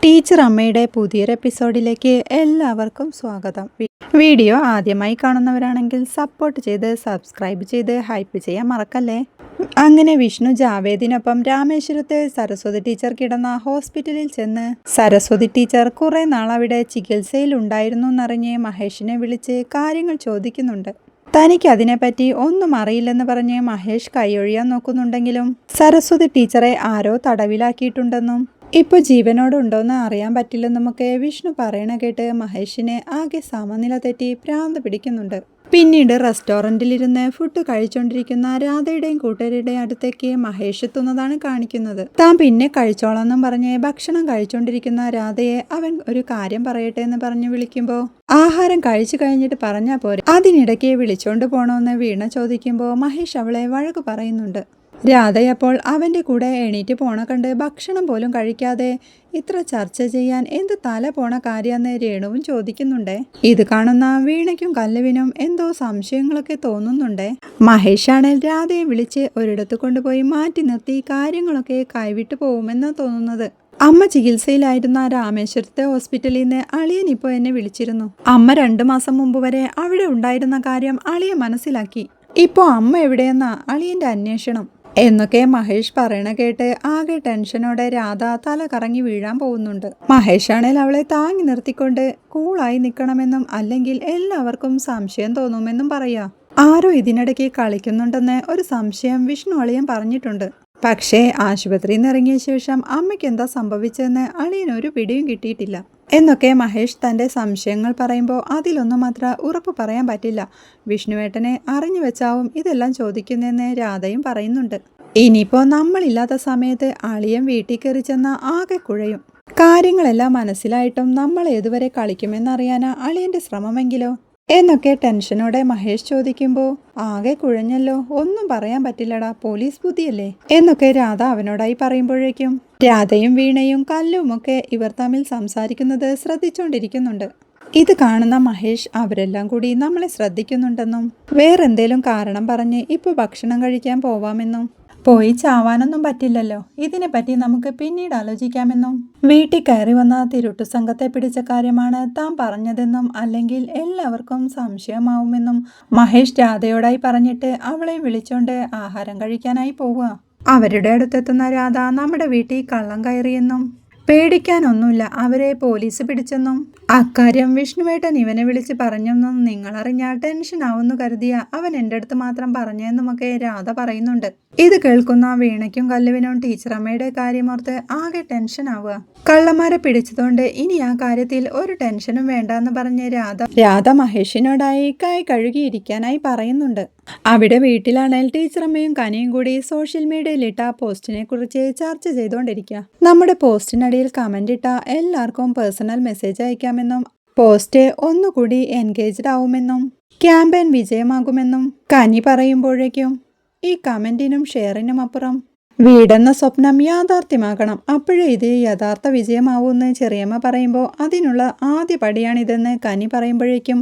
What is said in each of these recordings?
Teacher അമ്മയുടെ പുതിയൊരു എപ്പിസോഡിലേക്ക് എല്ലാവർക്കും സ്വാഗതം. വീഡിയോ ആദ്യമായി കാണുന്നവരാണെങ്കിൽ സപ്പോർട്ട് ചെയ്ത് സബ്സ്ക്രൈബ് ചെയ്ത് ഹൈപ്പ് ചെയ്യാൻ മറക്കല്ലേ. അങ്ങനെ വിഷ്ണു ജാവേദിനൊപ്പം രാമേശ്വരത്ത് സരസ്വതി ടീച്ചർ കിടന്ന ഹോസ്പിറ്റലിൽ ചെന്ന് സരസ്വതി ടീച്ചർ കുറെ നാൾ അവിടെ ചികിത്സയിൽ ഉണ്ടായിരുന്നു എന്നറിഞ്ഞ് മഹേഷിനെ വിളിച്ച് കാര്യങ്ങൾ ചോദിക്കുന്നുണ്ട്. തനിക്ക് അതിനെപ്പറ്റി ഒന്നും അറിയില്ലെന്ന് പറഞ്ഞ് മഹേഷ് കൈയൊഴിയാൻ നോക്കുന്നുണ്ടെങ്കിലും സരസ്വതി ടീച്ചറെ ആരോ തടവിലാക്കിയിട്ടുണ്ടെന്നും ഇപ്പോൾ ജീവനോടുണ്ടോയെന്ന് അറിയാൻ പറ്റില്ലെന്നുമൊക്കെ വിഷ്ണു പറയണ കേട്ട് മഹേഷിനെ ആകെ സമനില തെറ്റി ഭ്രാന്ത് പിടിക്കുന്നുണ്ട്. പിന്നീട് റെസ്റ്റോറൻറ്റിലിരുന്ന് ഫുഡ് കഴിച്ചുകൊണ്ടിരിക്കുന്ന രാധയുടെയും കൂട്ടുകാരുടെയും അടുത്തേക്ക് മഹേഷ് എത്തുന്നതാണ് കാണിക്കുന്നത്. താൻ പിന്നെ കഴിച്ചോളാന്നും പറഞ്ഞ് ഭക്ഷണം കഴിച്ചുകൊണ്ടിരിക്കുന്ന രാധയെ അവൻ ഒരു കാര്യം പറയട്ടെ എന്ന് പറഞ്ഞ് വിളിക്കുമ്പോൾ ആഹാരം കഴിച്ചു കഴിഞ്ഞിട്ട് പറഞ്ഞാൽ പോരെ, അതിനിടയ്ക്ക് വിളിച്ചോണ്ട് പോണോന്ന് വീണ ചോദിക്കുമ്പോൾ മഹേഷ് അവളെ വഴക്ക് പറയുന്നുണ്ട്. രാധയപ്പോൾ അവൻ്റെ കൂടെ എണീറ്റ് പോണ കണ്ട് ഭക്ഷണം പോലും കഴിക്കാതെ ഇത്ര ചർച്ച ചെയ്യാൻ എന്ത് തല പോണ കാര്യമെന്ന് രേണുവും ചോദിക്കുന്നുണ്ടേ. ഇത് കാണുന്ന വീണയ്ക്കും കല്ലുവിനും എന്തോ സംശയങ്ങളൊക്കെ തോന്നുന്നുണ്ടേ. മഹേഷാണേൽ രാധയെ വിളിച്ച് ഒരിടത്ത് കൊണ്ടുപോയി മാറ്റി നിർത്തി കാര്യങ്ങളൊക്കെ കൈവിട്ടു പോകുമെന്നാ തോന്നുന്നത്. അമ്മ ചികിത്സയിലായിരുന്ന രാമേശ്വരത്തെ ഹോസ്പിറ്റലിൽ നിന്ന് അളിയൻ ഇപ്പോൾ എന്നെ വിളിച്ചിരുന്നു. അമ്മ 2 മാസം മുമ്പ് വരെ അവിടെ ഉണ്ടായിരുന്ന കാര്യം അളിയൻ മനസ്സിലാക്കി. ഇപ്പോൾ അമ്മ എവിടെയെന്നാ അളിയൻ്റെ അന്വേഷണം എന്നൊക്കെ മഹേഷ് പറയണ കേട്ട് ആകെ ടെൻഷനോടെ രാധ തല കറങ്ങി വീഴാൻ പോകുന്നുണ്ട്. മഹേഷാണേൽ അവളെ താങ്ങി നിർത്തിക്കൊണ്ട് കൂളായി നിൽക്കണമെന്നും അല്ലെങ്കിൽ എല്ലാവർക്കും സംശയം തോന്നുമെന്നും പറയാ. ആരോ ഇതിനിടയ്ക്ക് കളിക്കുന്നുണ്ടെന്ന് ഒരു സംശയം വിഷ്ണു അളിയൻ പറഞ്ഞിട്ടുണ്ട്. പക്ഷേ ആശുപത്രിയിൽ നിന്ന് ഇറങ്ങിയ ശേഷം അമ്മയ്ക്ക് എന്താ സംഭവിച്ചതെന്ന് അളിയൻ ഒരു പിടിയും കിട്ടിയിട്ടില്ല എന്നൊക്കെ മഹേഷ് തൻ്റെ സംശയങ്ങൾ പറയുമ്പോൾ അതിലൊന്നും മാത്ര ഉറപ്പ് പറയാൻ പറ്റില്ല. വിഷ്ണുവേട്ടനെ അറിഞ്ഞു വെച്ചാവും ഇതെല്ലാം ചോദിക്കുന്നതെന്ന് രാധയും പറയുന്നുണ്ട്. ഇനിയിപ്പോൾ നമ്മളില്ലാത്ത സമയത്ത് അളിയൻ വീട്ടിൽ കയറി ചെന്ന ആകെ കുഴയും. കാര്യങ്ങളെല്ലാം മനസ്സിലായിട്ടും നമ്മൾ ഏതുവരെ കളിക്കുമെന്നറിയാനാ അളിയൻ്റെ ശ്രമമെങ്കിലോ എന്നൊക്കെ ടെൻഷനോടെ മഹേഷ് ചോദിക്കുമ്പോൾ ആകെ കുഴഞ്ഞല്ലോ, ഒന്നും പറയാൻ പറ്റില്ലടാ, പോലീസ് ബുദ്ധിയല്ലേ എന്നൊക്കെ രാധ അവനോടായി പറയുമ്പോഴേക്കും രാധയും വീണയും കല്ലുമൊക്കെ ഇവർ തമ്മിൽ സംസാരിക്കുന്നത് ശ്രദ്ധിച്ചുകൊണ്ടിരിക്കുന്നുണ്ട്. ഇത് കാണുന്ന മഹേഷ് അവരെല്ലാം കൂടി നമ്മളെ ശ്രദ്ധിക്കുന്നുണ്ടെന്നും വേറെന്തേലും കാരണം പറഞ്ഞ് ഇപ്പോൾ ഭക്ഷണം കഴിക്കാൻ പോവാമെന്നും പോയി ചാവാനൊന്നും പറ്റില്ലല്ലോ, ഇതിനെപ്പറ്റി നമുക്ക് പിന്നീട് ആലോചിക്കാമെന്നും വീട്ടിൽ കയറി വന്ന തിരുട്ടു സംഘത്തെ പിടിച്ച കാര്യമാണ് താൻ പറഞ്ഞതെന്നും അല്ലെങ്കിൽ എല്ലാവർക്കും സംശയമാവുമെന്നും മഹേഷ് രാധയോടായി പറഞ്ഞിട്ട് അവളെ വിളിച്ചോണ്ട് ആഹാരം കഴിക്കാനായി പോവുക. അവരുടെ അടുത്തെത്തുന്ന രാധ നമ്മുടെ വീട്ടിൽ കള്ളം കയറിയെന്നും പേടിക്കാനൊന്നുമില്ല, അവരെ പോലീസ് പിടിച്ചെന്നും അക്കാര്യം വിഷ്ണുവേട്ടൻ ഇവനെ വിളിച്ച് പറഞ്ഞെന്നും നിങ്ങളറിഞ്ഞാൽ ടെൻഷൻ ആവുന്നു കരുതിയ അവൻ എൻ്റെ അടുത്ത് മാത്രം പറഞ്ഞെന്നുമൊക്കെ രാധ പറയുന്നുണ്ട്. ഇത് കേൾക്കുന്ന വീണയ്ക്കും കല്ലുവിനും ടീച്ചറമ്മയുടെ കാര്യമോർത്ത് ആകെ ടെൻഷൻ ആവുക. കള്ളന്മാരെ പിടിച്ചതുകൊണ്ട് ഇനി ആ കാര്യത്തിൽ ഒരു ടെൻഷനും വേണ്ടെന്ന് പറഞ്ഞ് രാധ മഹേഷിനോടായി കൈ കഴുകിയിരിക്കാനായി പറയുന്നുണ്ട്. അവിടെ വീട്ടിലാണെങ്കിൽ ടീച്ചറമ്മയും കനിയും കൂടി സോഷ്യൽ മീഡിയയിലിട്ട പോസ്റ്റിനെ കുറിച്ച് ചർച്ച ചെയ്തുകൊണ്ടിരിക്കുക. നമ്മുടെ പോസ്റ്റിനടിയിൽ കമന്റ് ഇട്ട എല്ലാവർക്കും പേഴ്സണൽ മെസ്സേജ് അയക്കാമെന്നും പോസ്റ്റ് ഒന്നുകൂടി എൻഗേജ്ഡ് ആവുമെന്നും ക്യാമ്പയിൻ വിജയമാകുമെന്നും കനി പറയുമ്പോഴേക്കും ഈ കമന്റിനും ഷെയറിനും അപ്പുറം വീടെന്ന സ്വപ്നം യാഥാർത്ഥ്യമാകണം, അപ്പോഴേ ഇത് യഥാർത്ഥ വിജയമാവൂന്ന് ചെറിയമ്മ പറയുമ്പോൾ അതിനുള്ള ആദ്യ പടിയാണിതെന്ന് കനി പറയുമ്പോഴേക്കും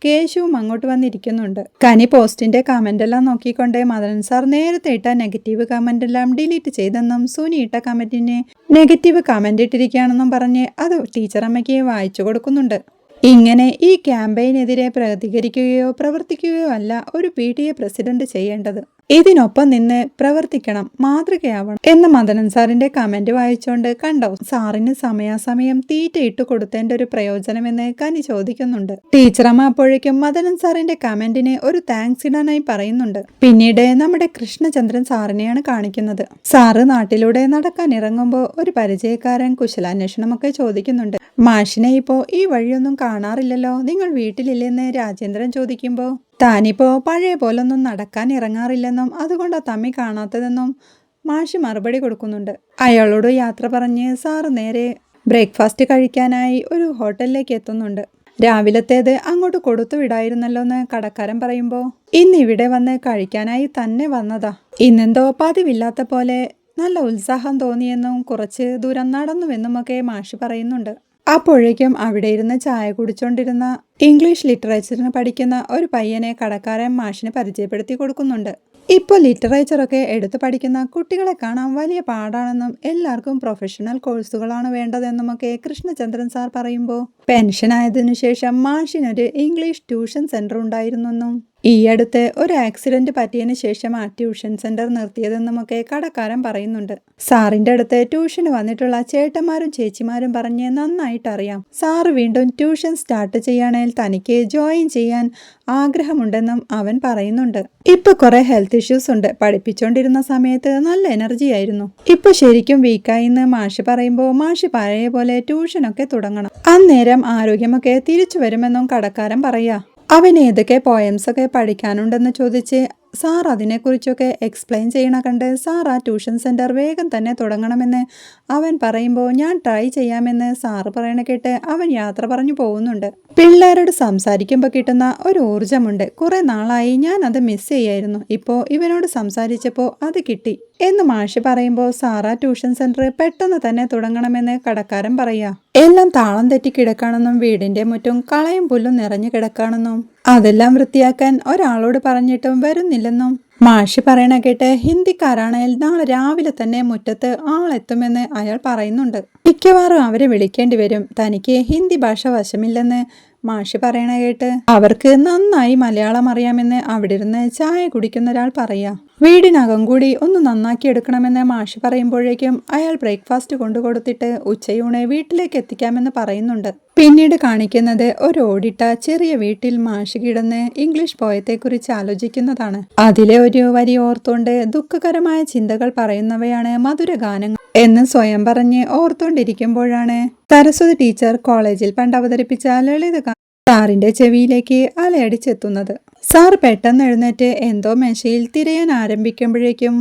കേശുവും അങ്ങോട്ട് വന്നിരിക്കുന്നുണ്ട്. കനി പോസ്റ്റിന്റെ കമന്റെല്ലാം നോക്കിക്കൊണ്ട് മദൻ സാർ നേരത്തെ ഇട്ട നെഗറ്റീവ് കമന്റെല്ലാം ഡിലീറ്റ് ചെയ്തെന്നും സുനി ഇട്ട കമന്റിന് നെഗറ്റീവ് കമന്റ് ഇട്ടിരിക്കുകയാണെന്നും പറഞ്ഞ് അത് ടീച്ചറമ്മയ്ക്ക് വായിച്ചു കൊടുക്കുന്നുണ്ട്. ഇങ്ങനെ ഈ ക്യാമ്പയിനെതിരെ പ്രതികരിക്കുകയോ പ്രവർത്തിക്കുകയോ അല്ല ഒരു PTA പ്രസിഡന്റ് ചെയ്യേണ്ടത്, ഇതിനൊപ്പം നിന്ന് പ്രവർത്തിക്കണം, മാതൃകയാവണം എന്ന മദനൻ സാറിന്റെ കമന്റ് വായിച്ചുകൊണ്ട് കണ്ടോ സാറിന് സമയാസമയം തീറ്റ ഇട്ട് കൊടുത്തതിന്റെ ഒരു പ്രയോജനമെന്ന് കനി ചോദിക്കുന്നുണ്ട്. ടീച്ചറമ്മ അപ്പോഴേക്കും മദനൻ സാറിന്റെ കമന്റിന് ഒരു താങ്ക്സ് ഇടാനായി പറയുന്നുണ്ട്. പിന്നീട് നമ്മുടെ കൃഷ്ണചന്ദ്രൻ സാറിനെയാണ് കാണിക്കുന്നത്. സാറ് നാട്ടിലൂടെ നടക്കാൻ ഇറങ്ങുമ്പോൾ ഒരു പരിചയക്കാരൻ കുശലാന്വേഷണമൊക്കെ ചോദിക്കുന്നുണ്ട്. മാഷിനെ ഇപ്പോ ഈ വഴിയൊന്നും കാണാറില്ലല്ലോ, നിങ്ങൾ വീട്ടിലില്ലെന്ന് രാജേന്ദ്രൻ ചോദിക്കുമ്പോൾ താനിപ്പോ പഴയ പോലൊന്നും നടക്കാൻ ഇറങ്ങാറില്ലെന്നും അതുകൊണ്ടാ തമ്മി കാണാത്തതെന്നും മാഷി മറുപടി കൊടുക്കുന്നുണ്ട്. അയാളോട് യാത്ര പറഞ്ഞ് സാറ് നേരെ ബ്രേക്ക്ഫാസ്റ്റ് കഴിക്കാനായി ഒരു ഹോട്ടലിലേക്ക് എത്തുന്നുണ്ട്. രാവിലത്തേത് അങ്ങോട്ട് കൊടുത്തു വിടായിരുന്നല്ലോ എന്ന് കടക്കാരൻ പറയുമ്പോൾ ഇന്നിവിടെ വന്ന് കഴിക്കാനായി തന്നെ വന്നതാ, ഇന്നെന്തോ പതിവില്ലാത്ത പോലെ നല്ല ഉത്സാഹം തോന്നിയെന്നും കുറച്ച് ദൂരം നടന്നുവെന്നുമൊക്കെ മാഷി പറയുന്നുണ്ട്. അപ്പോഴേക്കും അവിടെ ഇരുന്ന് ചായ കുടിച്ചോണ്ടിരുന്ന ഇംഗ്ലീഷ് ലിറ്ററേച്ചറിന് പഠിക്കുന്ന ഒരു പയ്യനെ കടക്കാരൻ മാഷിന് പരിചയപ്പെടുത്തി കൊടുക്കുന്നുണ്ട്. ഇപ്പോൾ ലിറ്ററേച്ചറൊക്കെ എടുത്തു പഠിക്കുന്ന കുട്ടികളെ കാണാൻ വലിയ പാടാണെന്നും എല്ലാവർക്കും പ്രൊഫഷണൽ കോഴ്സുകളാണ് വേണ്ടതെന്നുമൊക്കെ കൃഷ്ണചന്ദ്രൻ സാർ പറയുമ്പോൾ പെൻഷനായതിനു ശേഷം മാഷിനൊരു ഇംഗ്ലീഷ് ട്യൂഷൻ സെന്റർ ഉണ്ടായിരുന്നെന്നും ഈ അടുത്ത് ഒരു ആക്സിഡന്റ് പറ്റിയതിനു ശേഷം ആ ട്യൂഷൻ സെന്റർ നിർത്തിയതെന്നുമൊക്കെ കടക്കാരൻ പറയുന്നുണ്ട്. സാറിന്റെ അടുത്ത് ട്യൂഷന് വന്നിട്ടുള്ള ചേട്ടന്മാരും ചേച്ചിമാരും പറഞ്ഞ് നന്നായിട്ടറിയാം സാറ് വീണ്ടും ട്യൂഷൻ സ്റ്റാർട്ട് ചെയ്യുകയാണെങ്കിൽ തനിക്ക് ജോയിൻ ചെയ്യാൻ ആഗ്രഹമുണ്ടെന്നും അവൻ പറയുന്നുണ്ട്. ഇപ്പൊ കുറെ ഹെൽത്ത് ഇഷ്യൂസ് ഉണ്ട്. പഠിപ്പിച്ചോണ്ടിരുന്ന സമയത്ത് നല്ല എനർജി ആയിരുന്നു. ഇപ്പൊ ശരിക്കും വീക്കായിന്ന് മാഷ് പറയുമ്പോൾ മാഷ് പഴയ പോലെ ട്യൂഷനൊക്കെ തുടങ്ങണം. അന്നേരം ആരോഗ്യമൊക്കെ തിരിച്ചു വരുമെന്നും കടക്കാരൻ പറയാ. അവൻ ഏതൊക്കെ പോയംസ് ഒക്കെ പഠിക്കാനുണ്ടെന്ന് ചോദിച്ച് സാർ അതിനെക്കുറിച്ചൊക്കെ എക്സ്പ്ലെയിൻ ചെയ്യണ കണ്ട് സാർ ആ ട്യൂഷൻ സെൻറ്റർ വേഗം തന്നെ തുടങ്ങണമെന്ന് അവൻ പറയുമ്പോൾ ഞാൻ ട്രൈ ചെയ്യാമെന്ന് സാറ് പറയണ കേട്ട് അവൻ യാത്ര പറഞ്ഞു പോകുന്നുണ്ട്. പിള്ളേരോട് സംസാരിക്കുമ്പോൾ കിട്ടുന്ന ഒരു ഊർജമുണ്ട്. കുറെ നാളായി ഞാൻ അത് മിസ് ചെയ്യായിരുന്നു. ഇപ്പോൾ ഇവനോട് സംസാരിച്ചപ്പോൾ അത് കിട്ടി എന്ന് മാഷ് പറയുമ്പോൾ സാറാ ട്യൂഷൻ സെൻറ്റർ പെട്ടെന്ന് തന്നെ തുടങ്ങണമെന്ന് കടക്കാരൻ പറയാ. എല്ലാം താളം തെറ്റി കിടക്കാണെന്നും വീടിന്റെ മുറ്റും കളയും പുല്ലും നിറഞ്ഞു കിടക്കാണെന്നും അതെല്ലാം വൃത്തിയാക്കാൻ ഒരാളോട് പറഞ്ഞിട്ടും വരുന്നില്ലെന്നും മാഷ് പറയണ കേട്ട് ഹിന്ദിക്കാരാണെങ്കിൽ നാളെ രാവിലെ തന്നെ മുറ്റത്ത് ആളെത്തുമെന്ന് അയാൾ പറയുന്നുണ്ട്. മിക്കവാറും അവരെ വിളിക്കേണ്ടി വരും. തനിക്ക് ഹിന്ദി ഭാഷ വശമില്ലെന്ന് മാഷ് പറയണ കേട്ട് അവർക്ക് നന്നായി മലയാളം അറിയാമെന്ന് അവിടെ ഇരുന്ന് ചായ കുടിക്കുന്ന ഒരാൾ പറയാ. വീടിനകം കൂടി ഒന്ന് നന്നാക്കി എടുക്കണമെന്ന് മാഷ് പറയുമ്പോഴേക്കും അയാൾ ബ്രേക്ക്ഫാസ്റ്റ് കൊണ്ടുകൊടുത്തിട്ട് ഉച്ചയൂണ് വീട്ടിലേക്ക് എത്തിക്കാമെന്ന് പറയുന്നുണ്ട്. പിന്നീട് കാണിക്കുന്നത് ഒരു ഓടിട്ട ചെറിയ വീട്ടിൽ മാഷ് കിടന്ന് ഇംഗ്ലീഷ് പോയത്തെക്കുറിച്ച് ആലോചിക്കുന്നതാണ്. അതിലെ ഒരു വരി ഓർത്തുകൊണ്ട് ദുഃഖകരമായ ചിന്തകൾ പറയുന്നവയാണ് മധുരഗാനങ്ങൾ എന്ന് സ്വയം പറഞ്ഞ് ഓർത്തുകൊണ്ടിരിക്കുമ്പോഴാണ് സരസ്വതി ടീച്ചർ കോളേജിൽ പണ്ട് അവതരിപ്പിച്ച ലളിത സാറിന്റെ ചെവിയിലേക്ക് അലയടിച്ചെത്തുന്നത്. സാർ പെട്ടെന്ന് എഴുന്നേറ്റ് എന്തോ മേശയിൽ തിരയാൻ ആരംഭിക്കുമ്പോഴേക്കും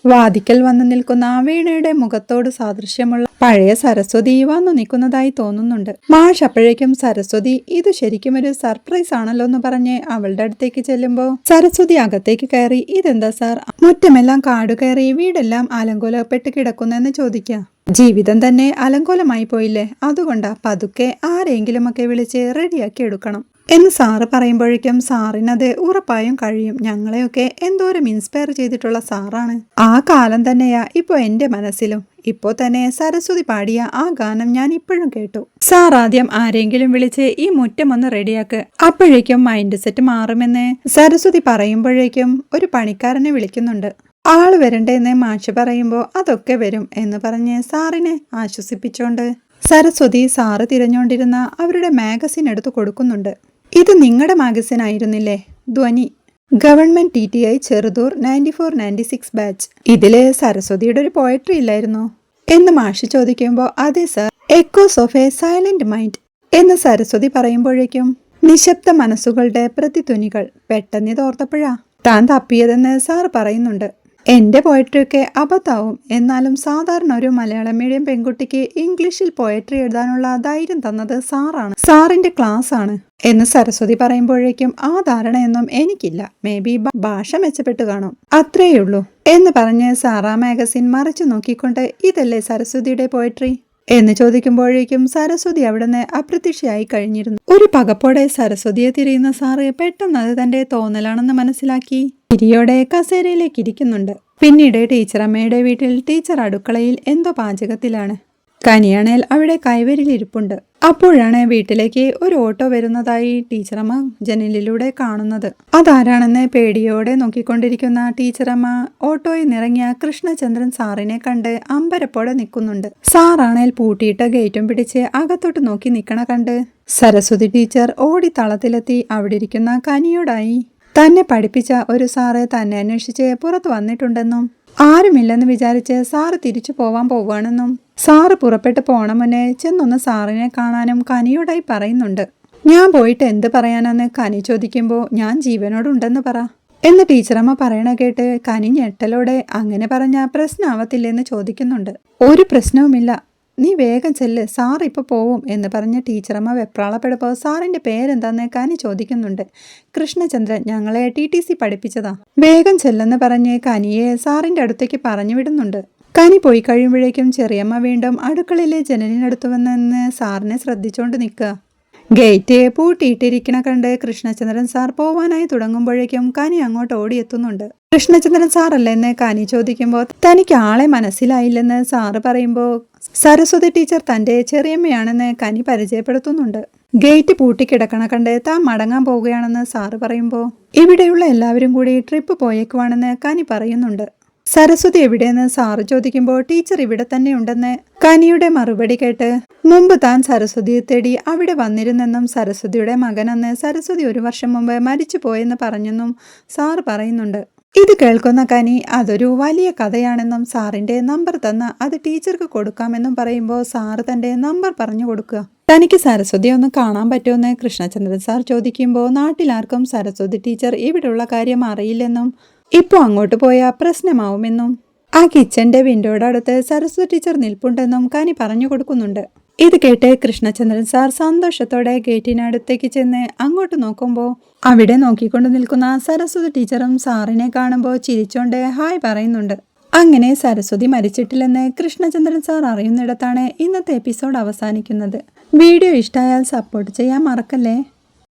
വാതിക്കൽ വന്നു നിൽക്കുന്ന വീണയുടെ മുഖത്തോട് സാദൃശ്യമുള്ള പഴയ സരസ്വതി വന്നു നിൽക്കുന്നതായി തോന്നുന്നുണ്ട്. മാഷ് അപ്പോഴേക്കും സരസ്വതി ഇത് ശരിക്കും ഒരു സർപ്രൈസ് ആണല്ലോ എന്ന് പറഞ്ഞ് അവളുടെ അടുത്തേക്ക് ചെല്ലുമ്പോൾ സരസ്വതി അകത്തേക്ക് കയറി ഇതെന്താ സാർ മുറ്റമെല്ലാം കാടുകയറി വീടെല്ലാം അലങ്കോലപ്പെട്ട് കിടക്കുന്നെന്ന് ചോദിക്കുക. ജീവിതം തന്നെ അലങ്കോലമായി പോയില്ലേ, അതുകൊണ്ടാ പതുക്കെ ആരെങ്കിലുമൊക്കെ വിളിച്ച് റെഡിയാക്കി എടുക്കണം എന്ന് സാറ് പറയുമ്പോഴേക്കും സാറിനത് ഉറപ്പായും കഴിയും. ഞങ്ങളെയൊക്കെ എന്തോരം ഇൻസ്പയർ ചെയ്തിട്ടുള്ള സാറാണ്. ആ കാലം തന്നെയാ ഇപ്പോൾ എൻ്റെ മനസ്സിലും. ഇപ്പോൾ തന്നെ സരസ്വതി പാടിയ ആ ഗാനം ഞാൻ ഇപ്പോഴും കേട്ടു. സാർ ആദ്യം ആരെങ്കിലും വിളിച്ച് ഈ മുറ്റം ഒന്ന് റെഡിയാക്ക്, അപ്പോഴേക്കും മൈൻഡ് സെറ്റ് മാറുമെന്ന് സരസ്വതി പറയുമ്പോഴേക്കും ഒരു പണിക്കാരനെ വിളിക്കുന്നുണ്ട്. ആള് വരണ്ടെന്ന് മാഷ് പറയുമ്പോൾ അതൊക്കെ വരും എന്ന് പറഞ്ഞ് സാറിനെ ആശ്വസിപ്പിച്ചോണ്ട് സരസ്വതി സാറ് തിരഞ്ഞുകൊണ്ടിരുന്ന അവരുടെ മാഗസിൻ എടുത്തു കൊടുക്കുന്നുണ്ട്. ഇത് നിങ്ങളുടെ മാഗസിൻ ആയിരുന്നില്ലേ? ധ്വനി, ഗവൺമെന്റ് TTI ചെറുതൂർ 94-96 ബാച്ച്. ഇതില് സരസ്വതിയുടെ ഒരു പോയട്രി ഇല്ലായിരുന്നോ എന്ന് മാഷ് ചോദിക്കുമ്പോൾ അതെ sir, echoes of A silent mind എന്ന് സരസ്വതി പറയുമ്പോഴേക്കും നിശബ്ദ മനസ്സുകളുടെ പ്രതിധ്വനികൾ പെട്ടെന്ന് തോർത്തപ്പോഴാ താൻ തപ്പിയതെന്ന് സാർ പറയുന്നുണ്ട്. എൻ്റെ പോയട്രിയൊക്കെ അബദ്ധമാവും, എന്നാലും സാധാരണ ഒരു മലയാളം മീഡിയം പെൺകുട്ടിക്ക് ഇംഗ്ലീഷിൽ പോയട്രി എഴുതാനുള്ള ധൈര്യം തന്നത് സാറാണ്, സാറിന്റെ ക്ലാസ് ആണ് എന്ന് സരസ്വതി പറയുമ്പോഴേക്കും ആ ധാരണയൊന്നും എനിക്കില്ല, മേ ബി ഭാഷ മെച്ചപ്പെട്ടു കാണും, അത്രേയുള്ളൂ എന്ന് പറഞ്ഞ് സാറാ മാഗസിൻ മറിച്ചു നോക്കിക്കൊണ്ട് ഇതല്ലേ സരസ്വതിയുടെ പോയട്രി എന്ന് ചോദിക്കുമ്പോഴേക്കും സരസ്വതി അവിടുന്ന് അപ്രത്യക്ഷയായി കഴിഞ്ഞിരുന്നു. ഒരു പകപ്പോടെ സരസ്വതിയെ തിരിയുന്ന സാറ് പെട്ടെന്ന് അത് തന്റെ തോന്നലാണെന്ന് മനസ്സിലാക്കി തിരിയോടെ കസേരയിലേക്ക് ഇരിക്കുന്നുണ്ട്. പിന്നീട് ടീച്ചറമ്മയുടെ വീട്ടിൽ ടീച്ചർ അടുക്കളയിൽ എന്തോ പാചകത്തിലാണ്. കനിയാണേൽ അവിടെ കൈവരിലിരിപ്പുണ്ട്. അപ്പോഴാണ് വീട്ടിലേക്ക് ഒരു ഓട്ടോ വരുന്നതായി ടീച്ചറമ്മ ജനലിലൂടെ കാണുന്നത്. അതാരാണെന്ന് പേടിയോടെ നോക്കിക്കൊണ്ടിരിക്കുന്ന ടീച്ചറമ്മ ഓട്ടോയിൽ നിറങ്ങിയ കൃഷ്ണചന്ദ്രൻ സാറിനെ കണ്ട് അമ്പരപ്പോടെ നിൽക്കുന്നുണ്ട്. സാറാണേൽ പൂട്ടിയിട്ട ഗേറ്റും പിടിച്ച് അകത്തോട്ട് നോക്കി നിൽക്കണ കണ്ട് സരസ്വതി ടീച്ചർ ഓടി തളത്തിലെത്തി അവിടെ ഇരിക്കുന്ന കനിയോടായി തന്നെ പഠിപ്പിച്ച ഒരു സാറ് തന്നെ അന്വേഷിച്ച് പുറത്തു വന്നിട്ടുണ്ടെന്നും ആരുമില്ലെന്ന് വിചാരിച്ച് സാറ് തിരിച്ചു പോവാൻ പോവുകയാണെന്നും സാറ് പുറപ്പെട്ട് പോണ മുന്നേ ചെന്നൊന്ന് സാറിനെ കാണാനും കനിയോടായി പറയുന്നുണ്ട്. ഞാൻ പോയിട്ട് എന്ത് പറയാനെന്ന് കനി ചോദിക്കുമ്പോൾ ഞാൻ ജീവനോടുണ്ടെന്ന് പറ എന്ന് ടീച്ചറമ്മ പറയണ കേട്ട് കനി ഞെട്ടലോടെ അങ്ങനെ പറഞ്ഞ പ്രശ്നമാവത്തില്ലെന്ന് ചോദിക്കുന്നുണ്ട്. ഒരു പ്രശ്നവുമില്ല, നീ വേഗം ചെല്ല്, സാർ ഇപ്പോൾ പോവും എന്ന് പറഞ്ഞ് ടീച്ചറമ്മ വെപ്രാളപ്പെടുമ്പോൾ സാറിൻ്റെ പേരെന്താന്ന് കനി ചോദിക്കുന്നുണ്ട്. കൃഷ്ണചന്ദ്രൻ, ഞങ്ങളെ TTC പഠിപ്പിച്ചതാ, വേഗം ചെല്ലെന്ന് പറഞ്ഞ് കനിയെ സാറിൻ്റെ അടുത്തേക്ക് പറഞ്ഞു വിടുന്നുണ്ട്. കനി പോയി കഴിയുമ്പോഴേക്കും ചെറിയമ്മ വീണ്ടും അടുക്കളയിലെ ജനലിനടുത്ത് വന്നെന്ന് സാറിനെ ശ്രദ്ധിച്ചുകൊണ്ട് നിൽക്കുക. ഗേറ്റ് പൂട്ടിയിട്ടിരിക്കണ കണ്ട് കൃഷ്ണചന്ദ്രൻ സാർ പോവാനായി തുടങ്ങുമ്പോഴേക്കും കനി അങ്ങോട്ട് ഓടിയെത്തുന്നുണ്ട്. കൃഷ്ണചന്ദ്രൻ സാറല്ലെന്ന് കനി ചോദിക്കുമ്പോൾ തനിക്ക് ആളെ മനസ്സിലായില്ലെന്ന് സാറ് പറയുമ്പോൾ സരസ്വതി ടീച്ചർ തന്റെ ചെറിയമ്മയാണെന്ന് കനി പരിചയപ്പെടുത്തുന്നുണ്ട്. ഗേറ്റ് പൂട്ടിക്കിടക്കണ കണ്ട് താൻ മടങ്ങാൻ പോവുകയാണെന്ന് സാറ് പറയുമ്പോൾ ഇവിടെയുള്ള എല്ലാവരും കൂടി ട്രിപ്പ് പോയേക്കുവാണെന്ന് കനി പറയുന്നുണ്ട്. സരസ്വതി എവിടെയെന്ന് സാറ് ചോദിക്കുമ്പോൾ ടീച്ചർ ഇവിടെ തന്നെ ഉണ്ടെന്ന് കനിയുടെ മറുപടി കേട്ട് മുമ്പ് താൻ സരസ്വതിയെ തേടി അവിടെ വന്നിരുന്നെന്നും സരസ്വതിയുടെ മകനെന്ന് സരസ്വതി 1 വർഷം മുമ്പ് മരിച്ചു പോയെന്ന് പറഞ്ഞെന്നും സാറ് പറയുന്നുണ്ട്. ഇത് കേൾക്കുന്ന കനി അതൊരു വലിയ കഥയാണെന്നും സാറിന്റെ നമ്പർ തന്ന അത് ടീച്ചർക്ക് കൊടുക്കാമെന്നും പറയുമ്പോൾ സാറ് തന്റെ നമ്പർ പറഞ്ഞു കൊടുക്കുക. തനിക്ക് സരസ്വതി ഒന്ന് കാണാൻ പറ്റുമെന്ന് കൃഷ്ണചന്ദ്രൻ സാർ ചോദിക്കുമ്പോൾ നാട്ടിലാർക്കും സരസ്വതി ടീച്ചർ ഇവിടെയുള്ള കാര്യം അറിയില്ലെന്നും ഇപ്പോൾ അങ്ങോട്ട് പോയാൽ പ്രശ്നമാവുമെന്നും ആ കിച്ചന്റെ വിൻഡോയുടെ അടുത്ത് സരസ്വതി ടീച്ചർ നിൽപ്പുണ്ടെന്നും കനി പറഞ്ഞു കൊടുക്കുന്നുണ്ട്. ഇത് കേട്ട് കൃഷ്ണചന്ദ്രൻ സാർ സന്തോഷത്തോടെ ഗേറ്റിനടുത്തേക്ക് ചെന്ന് അങ്ങോട്ട് നോക്കുമ്പോൾ അവിടെ നോക്കിക്കൊണ്ട് നിൽക്കുന്ന സരസ്വതി ടീച്ചറും സാറിനെ കാണുമ്പോൾ ചിരിച്ചോണ്ട് ഹായ് പറയുന്നുണ്ട്. അങ്ങനെ സരസ്വതി മരിച്ചിട്ടില്ലെന്ന് കൃഷ്ണചന്ദ്രൻ സാർ അറിയുന്നിടത്താണ് ഇന്നത്തെ എപ്പിസോഡ് അവസാനിക്കുന്നത്. വീഡിയോ ഇഷ്ടമായാൽ സപ്പോർട്ട് ചെയ്യാൻ മറക്കല്ലേ.